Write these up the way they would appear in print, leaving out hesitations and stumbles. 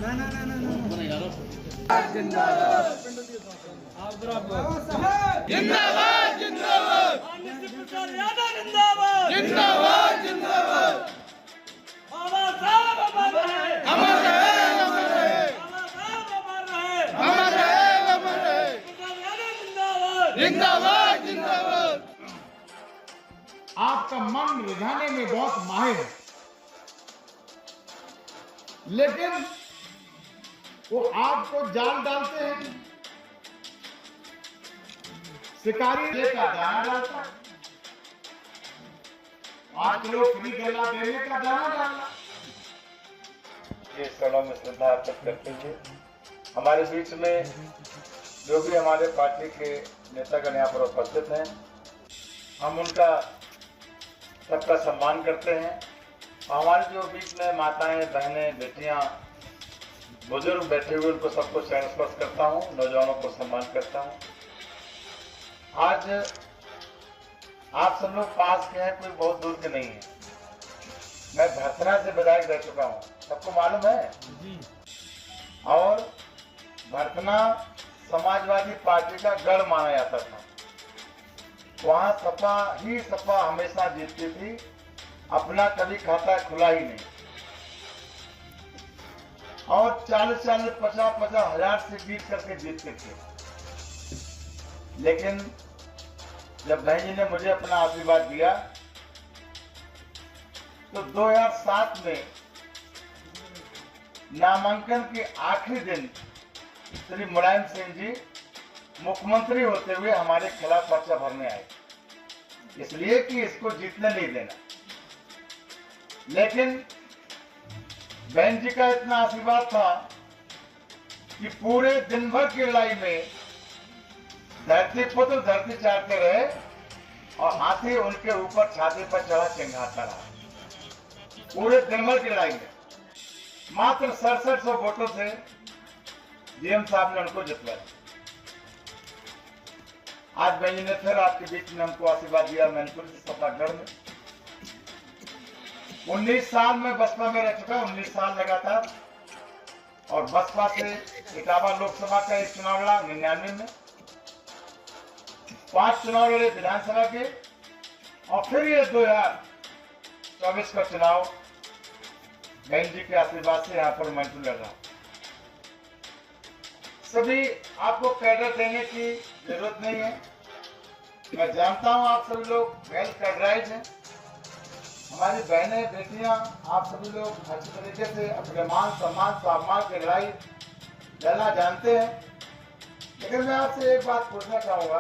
जिंदाबाद जिंदाबाद जिंदाबाद जिंदाबाद बाबा साहब अमर रहे अमर रहे अमर रहे अमर रहे अमर रहे जिंदाबाद जिंदाबाद जिंदाबाद। आपका मन रिझाने में बहुत माहिर है, लेकिन वो आपको जाल डालते हैं, शिकारी का दाना डालता है। 5 किलो फ्री गला देने का दाना डालना। ये क्षणों में श्रद्धा अर्पित करते हुए हमारे बीच में जो भी हमारे पार्टी के नेतागण यहाँ पर उपस्थित हैं, हम उनका सबका सम्मान करते हैं। हमारे जो बीच में माताएं, बहनें, बेटियां, बुजुर्ग बैठे हुए, उनको सबको चरण स्पर्श करता हूँ, नौजवानों को सम्मान करता हूँ। आज आप सब लोग पास के हैं, कोई बहुत दूर के नहीं है। मैं भरथना से विधायक रह चुका हूँ, सबको मालूम है जी। और भरथना समाजवादी पार्टी का गढ़ माना जाता था। वहां सपा हमेशा जीतती थी, अपना कभी खाता खुला ही नहीं। और 40-40, 50-50 हजार से जीत करके जीतते थे। लेकिन जब बहन जी ने मुझे अपना आशीर्वाद दिया तो 2007 में नामांकन के आखिरी दिन श्री मुलायम सिंह जी मुख्यमंत्री होते हुए हमारे खिलाफ पर्चा भरने आए, इसलिए कि इसको जीतने नहीं देना। लेकिन बहन जी का इतना आशीर्वाद था कि पूरे दिन भर की लड़ाई में धरती पुत्र धरती चाटते रहे और हाथी उनके ऊपर छाती पर चढ़ा चिंघाता रहा। पूरे दिन भर की लड़ाई में मात्र 6700 वोटों से डीएम साहब ने उनको जितवाया। आज बहन जी ने फिर आपके बीच में हमको आशीर्वाद दिया। मैनपुर से सपागढ़ में 19 साल में बसपा में रह चुका, 19 साल लगातार। और बसपा से इटावा लोकसभा का एक चुनाव लड़ा 99 में, 5 चुनाव लड़े विधानसभा के, और फिर ये 2024 का चुनाव बहन जी के आशीर्वाद से यहाँ पर मैनपुर लड़ रहा। सभी आपको कैडर देने की जरूरत नहीं है। मैं जानता हूँ आप सभी लोग वेल कैडराइज हैं। हमारी बहनें, बेटियां, आप सभी लोग अच्छी तरीके से अपने मान सम्मान स्वाभिमान की लड़ाई लड़ना जानते हैं। लेकिन मैं आपसे एक बात पूछना चाहूंगा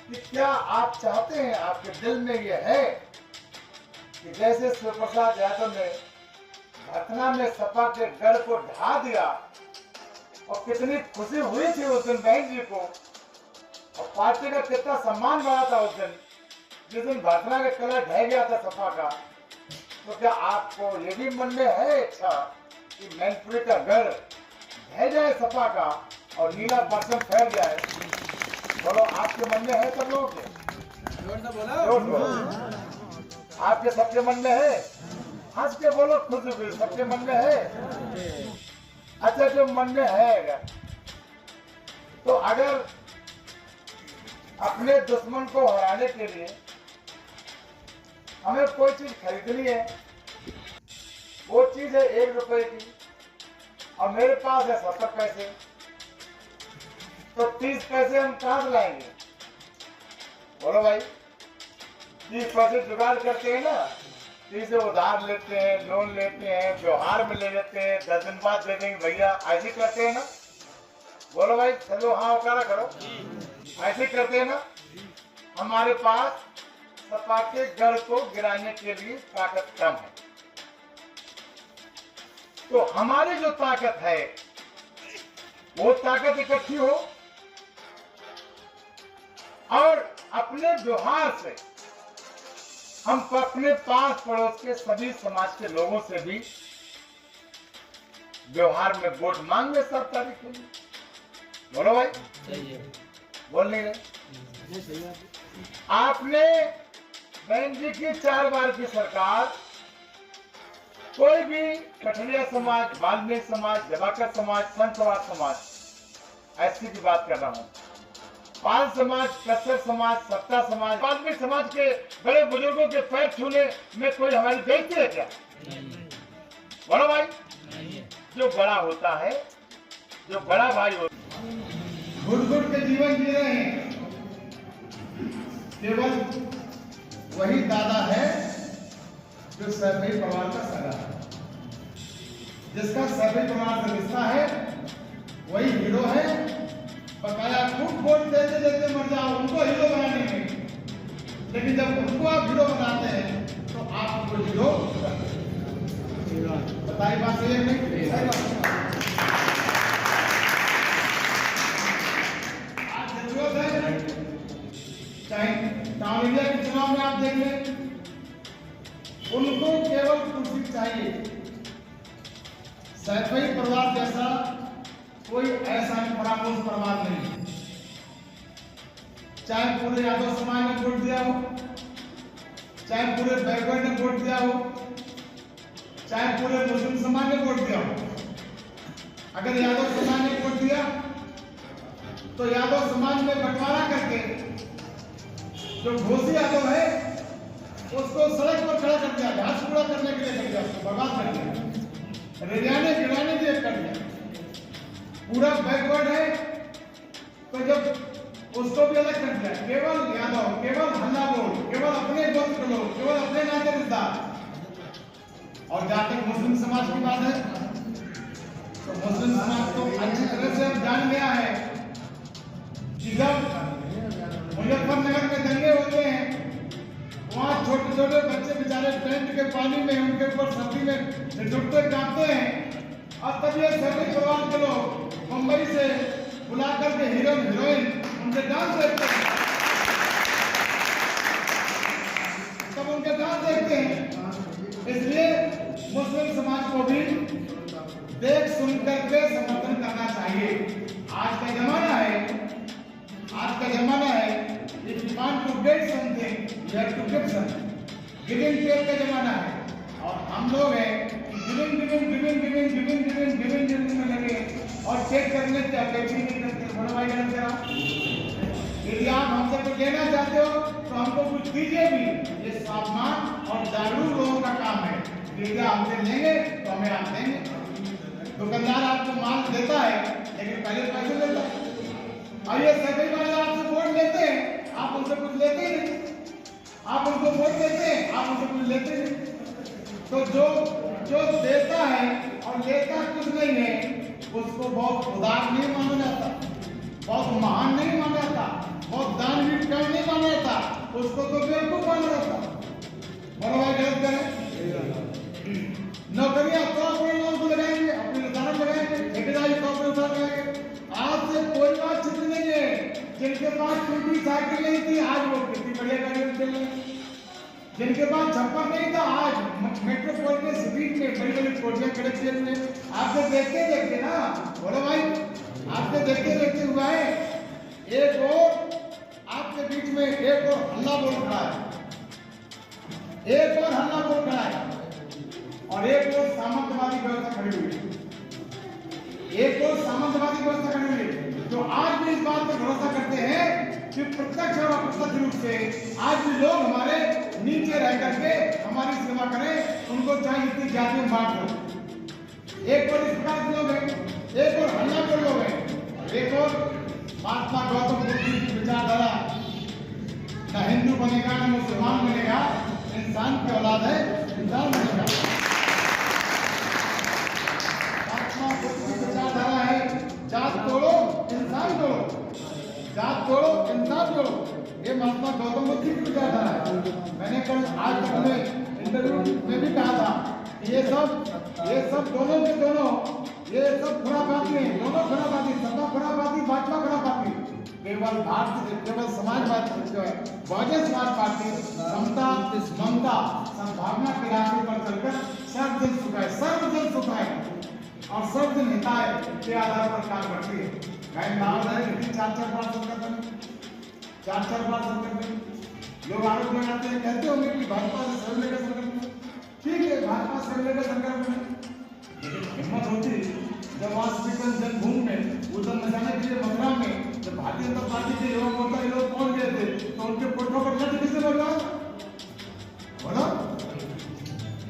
कि क्या आप चाहते हैं, आपके दिल में ये है कि जैसे शिवप्रसाद यादव ने भरथना में सपा के गढ़ को ढा दिया, और कितनी खुशी हुई थी उस दिन बहन जी को, और पार्टी का कितना सम्मान बढ़ा था उस दिन जिस दिन भरथना का किला ढह गया था सपा का। तो क्या आपको ये भी मन में है इच्छा कि मैनपुरी का गढ़ ढह जाए सपा का और नीला परचम फैल जाए? बोलो, आपके मन में है सब लोग? आपके सबके मन में है? हंस के बोलो, खुद सबके मन में है? अच्छा, जो मन में है, तो अगर अपने दुश्मन को हराने के लिए हमें कोई चीज खरीदनी है, वो चीज है 1 रुपए की, और मेरे पास है 70 पैसे, तो 30 पैसे हम कहां से लाएंगे? बोलो भाई, 30 पैसे जुगाड़ करते हैं ना, 30 उधार लेते हैं, लोन लेते हैं, व्यवहार में ले लेते हैं, 10 दिन बाद दे देंगे भैया, ऐसे करते हैं ना? बोलो भाई, चलो हाँ उकारा करो, ऐसे करते हैं ना? हमारे पास सपा के गढ़ को गिराने के लिए ताकत कम है। तो हमारी जो ताकत है वो ताकत इकट्ठी हो, और अपने व्यवहार से हम अपने पास पड़ोस के सभी समाज के लोगों से भी व्यवहार में वोट मांगे सब तारीख के लिए। बोलो भाई, बोल नहीं रहे? आपने बहन जी की 4 बार की सरकार कोई भी कठरिया समाज, वाल्मीकि समाज, जवाकर समाज, संत समाज ऐसी की बात कर रहा हूँ। पाल समाज, कस्तर समाज, सत्ता समाज, वाल्मीकि समाज के बड़े बुजुर्गों के पैर छूने में कोई हमारी बेइज्जती है क्या? बड़ा भाई जो बड़ा होता है, जो बड़ा भाई होता है, घुट-घुट के जीवन जी रहे हैं। केवल वही दादा है जो सैफई परिवार का सगा है। जिसका सैफई परिवार से रिश्ता है वही हीरो है। बकाया खूब वोट देते देते मर जाओ उनको हीरो बनाने में, लेकिन जब उनको आप हीरो बनाते हैं तो आप उनको हीरो बताइए। बात सही है नहीं? आज जरूरत है, चाहे टाउन इंडिया के चुनाव में आप देख लें, उनको केवल कुर्सी चाहिए। सैफई परिवार जैसा कोई ऐसा फरामोश परिवार नहीं, चाहे पूरे यादव समाज ने वोट दिया हो, चाहे पूरे बैकवर्ड ने वोट दिया हो, चाहे पूरे मुस्लिम समाज ने वोट दिया हो। अगर यादव समाज ने वोट दिया तो यादव समाज में बंटवारा करके जो घोसी यादव है उसको सड़क पर खड़ा कर दिया, घास पूरा करने के लिए कर दिया, उसको बर्बाद कर दिया, रेडियाने गिराने के लिए कर दिया। पूरा बैकवर्ड है तो जब उसको भी अलग कर दिया, केवल यादव, केवल हल्ला बोल, केवल अपने गोत्र के लोग, केवल अपने नाते रिश्तेदार। और जहां तक मुस्लिम समाज की बात है तो मुस्लिम समाज को अच्छी तरह से अब जान गया है कि जब मुजफ्फरनगर में दंगे होते हैं वहाँ छोटे छोटे बच्चे बेचारे टेंट के पानी में उनके ऊपर सर्दी में ठिठुरते कांपते हैं। और तब ये सैफई परिवार के लोग मुंबई से बुला करके हीरोइन हीरोइन उनके डांस देखते हैं, तब उनके डांस देखते हैं। इसलिए मुस्लिम समाज को भी देख सुन करके समर्थन करना चाहिए। आज का जमाना है, आज का जमाना है, if you want to get something, you have to give something. Giving take का जमाना है और हम लोग हैं गिविंग में लगे और चेक करने की अपेक्षा नहीं करते। बड़ा भाई गलत करा, यदि आप हमसे कुछ लेना चाहते हो तो हमको कुछ दीजिए भी। ये सावधान और जागरूक लोगों का काम है। यदि हमसे लेंगे तो हमें आप देंगे। दुकानदार आपको माल देता है लेकिन पहले पैसे लेता है। और ये सभी वाले आपसे वोट लेते हैं, आप उनसे कुछ लेते ही नहीं। आप उनको वोट देते हैं, आप उनसे कुछ लेते नहीं। तो जो देता है और लेता कुछ नहीं है उसको बहुत उदार नहीं माना जाता, बहुत महान नहीं माना जाता, बहुत दानवीर कर्म नहीं माना जाता, उसको तो बेवकूफ माना जाता। बड़ा भाई गलत करें, नौकरियां तो अपने लोगों को लगाएंगे, अपने उदाहरण लगाएंगे, ठेकेदारी तो अपने उदाहरण लगाएंगे। आज से कोई बात छिप नहीं है। जिनके पास टूटी साइकिल नहीं थी आज वो कितनी बढ़िया गाड़ी में चल रहे हैं। जिनके पास छप्पर नहीं था आज मेट्रोपॉलिटन सिटी में बड़ी बड़ी कोठियां खड़े किए हुए। आपसे देखते देखते ना, बोलो भाई, आपसे देखते देखते हुआ है। एक और आपके बीच में एक और हल्ला बोल खड़ा है, एक और हल्ला बोल खड़ा है और एक और सामंतवादी व्यवस्था खड़ी हुई है। एक और सामंतवादी व्यवस्था खड़ी हुई है जो आज भी इस बात पर भरोसा करते हैं कि प्रत्यक्ष और अप्रत्यक्ष रूप से आज भी लोग हमारे नीचे रह करके हमारी सेवा करें, उनको चाहे इतनी जाति में बांट दो। एक और इस प्रकार के लोग हैं, एक और हल्ला के लोग हैं, एक और महात्मा गौतम बुद्ध की विचारधारा, न हिंदू बनेगा न मुसलमान बनेगा, इंसान की औलाद है, इंसान बनेगा। महात्मा बुद्ध की विचारधारा है जात तोड़ो इंसान जोड़ो, जात तोड़ो इंसान जोड़ो। ये महात्मा गौतम बुद्ध की विचारधारा है। मैंने कल आज तक में इंटरव्यू में भी कहा था कि ये सब दोनों के दोनों ये सब खुरापाती हैं, दोनों खुरापाती, सत्ता खुरापाती, भाजपा खुरापाती। केवल भारतीय केवल समाजवादी जो है बहुजन समाज पार्टी समता ममता संभावना के रास्ते पर चलकर सर्वजन सुखाए और सर्वजन हिताय के आधार पर काम करती है। मैं नाम है चार बार चार बार लोग आरोप लगाते हैं, कहते होंगे कि भाजपा से सर्वे का संगठन ठीक है, भाजपा से लेकर सरकार में लेकिन हिम्मत होती जब वहाँ स्पीकर जन्मभूमि में उधर मचाने के लिए मथुरा में जब भारतीय जनता पार्टी के युवा मोर्चा के लोग पहुंच गए थे तो उनके पुटकों पर लट किसने लगवा बोलो,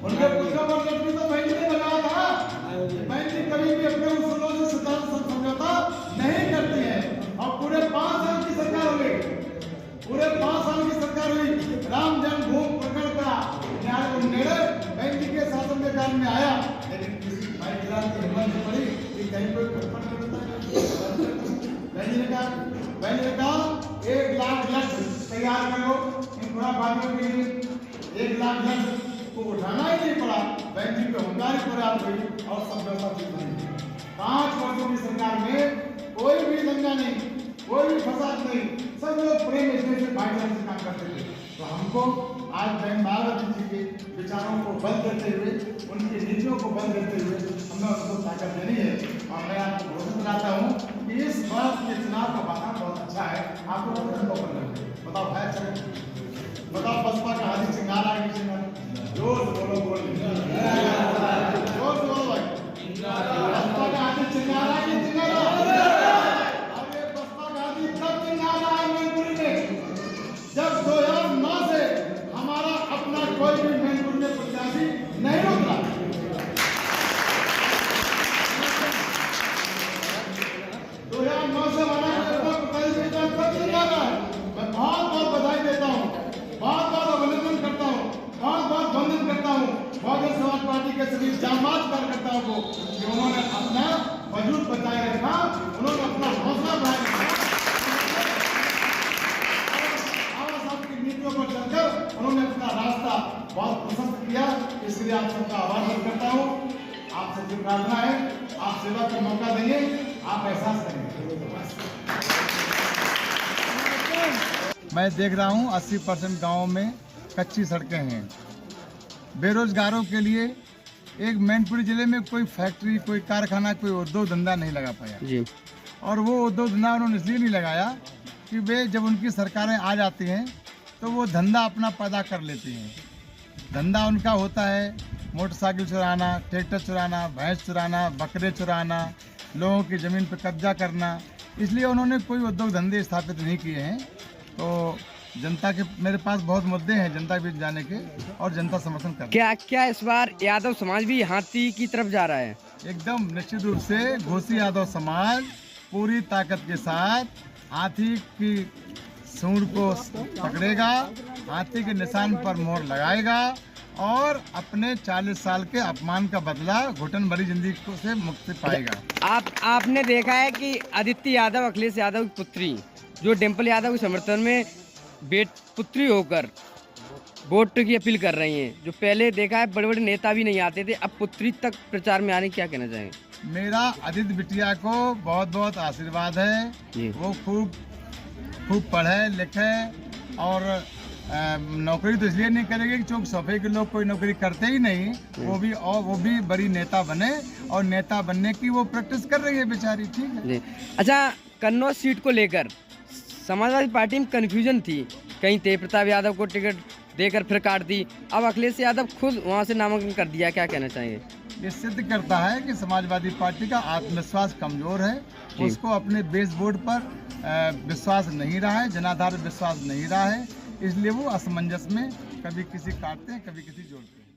उनके पुटकों पर लट भी तो बहन ने लगाया था। बहन जी कभी भी अपने उसूलों से समझौता नहीं करती है और पूरे 5 साल की सरकार हो गई, पूरे 5 साल की सरकार हुई, राम जन्मभूमि प्रकरण का निर्णय बहन जी के शासन के काल में आया, लेकिन किसी भाई की हिम्मत नहीं पड़ी कि कहीं कोई खटपट करता है। बहन जी ने कहा 1 लाख लक्ष्य तैयार करो इन खुराबादियों के लिए। 1 लाख लक्ष्य को उठाना ही नहीं पड़ा, बहन जी पे हुंकारी पर्याप्त हुई और समझौता ठीक नहीं। 5 वर्षों की सरकार में कोई भी दंगा नहीं, कोई भी फसाद नहीं, सब लोग प्रेम स्नेह से भाईचारे से काम करते थे। तो हमको आज बहन मायावती जी के विचारों को बंद करते हुए, उनकी नीतियों को बंद करते हुए हमें उनको ताकत देनी है। और मैं आपको घोषित कराता हूँ कि इस बार के चुनाव का वातावरण बहुत अच्छा है, आपको बताओ भाई अच्छा बताओ बसपा का हाथी सिंगारा है कि जोर बोलो बोल जोर बोलो भाई, बसपा का हाथी सिंगारा है कि सिंगारा, अरे बसपा का हाथी तब सिंगारा है मैनपुरी में जब 2009 से हमारा अपना कोई भी मैनपुरी में प्रत्याशी नहीं उतरा। 2009 से हमारा प्रत्याशी तब सिंगारा है। मैं बहुत बहुत बधाई देता हूँ, बहुत बहुत अभिनंदन करता हूँ, बहुत बहुत वंदन करता हूँ बहुजन समाज पार्टी के सभी जांबाज कार्यकर्ताओं को कि उन्होंने अपना वजूद बचाए रखा, उन्होंने अपना हौसला बढ़ाए रखा और सबकी नीतियों पर चलकर उन्होंने अपना रास्ता बहुत प्रशस्त किया। इसलिए आप सबका आभार व्यक्त करता हूँ। आपसे जो प्रार्थना है, आप सेवा का मौका देंगे, आप एहसास करेंगे। मैं देख रहा हूँ 80% गाँव में कच्ची सड़कें हैं। बेरोजगारों के लिए एक मैनपुरी जिले में कोई फैक्ट्री, कोई कारखाना, कोई उद्योग धंधा नहीं लगा पाया जी। और वो उद्योग धंधा उन्होंने इसलिए नहीं लगाया कि वे जब उनकी सरकारें आ जाती हैं तो वो धंधा अपना पैदा कर लेती हैं। धंधा उनका होता है मोटरसाइकिल चुराना, ट्रैक्टर चुराना, भैंस चुराना, बकरे चुराना, लोगों की ज़मीन पर कब्जा करना। इसलिए उन्होंने कोई उद्योग धंधे स्थापित नहीं किए हैं। तो जनता के मेरे पास बहुत मुद्दे हैं जनता के बीच जाने के और जनता समर्थन कर। क्या इस बार यादव समाज भी हाथी की तरफ जा रहा है? एकदम निश्चित रूप से घोसी यादव समाज पूरी ताकत के साथ हाथी की सूंड को पकड़ेगा, हाथी के निशान पर मोहर लगाएगा और अपने 40 साल के अपमान का बदला घुटन भरी जिंदगी से मुक्ति पाएगा। आपने देखा है कि आदित्य यादव, अखिलेश यादव की पुत्री जो डिम्पल यादव के समर्थन में पुत्री होकर वोट की अपील कर रही हैं, जो पहले देखा है बड़े बड़े नेता भी नहीं आते थे, अब पुत्री तक प्रचार में आने, क्या कहना चाहेंगे? मेरा आदित्य बिटिया को बहुत बहुत आशीर्वाद है। वो खूब पढ़े लिखे और नौकरी तो इसलिए नहीं करेगी कि चौक सफे के लोग कोई नौकरी करते ही नहीं, वो भी बड़ी नेता बने और नेता बनने की वो प्रैक्टिस कर रही है बेचारी। ठीक है। अच्छा, कन्नौज सीट को लेकर समाजवादी पार्टी में कन्फ्यूजन थी, कहीं तेज प्रताप यादव को टिकट देकर फिर काट दी, अब अखिलेश यादव खुद वहां से नामांकन कर दिया, क्या कहना चाहिए? ये सिद्ध करता है कि समाजवादी पार्टी का आत्मविश्वास कमजोर है, उसको अपने बेस बोर्ड पर विश्वास नहीं रहा है, जनाधार विश्वास नहीं रहा है, इसलिए वो असमंजस में कभी किसी काटते हैं, कभी किसी जोड़ते हैं।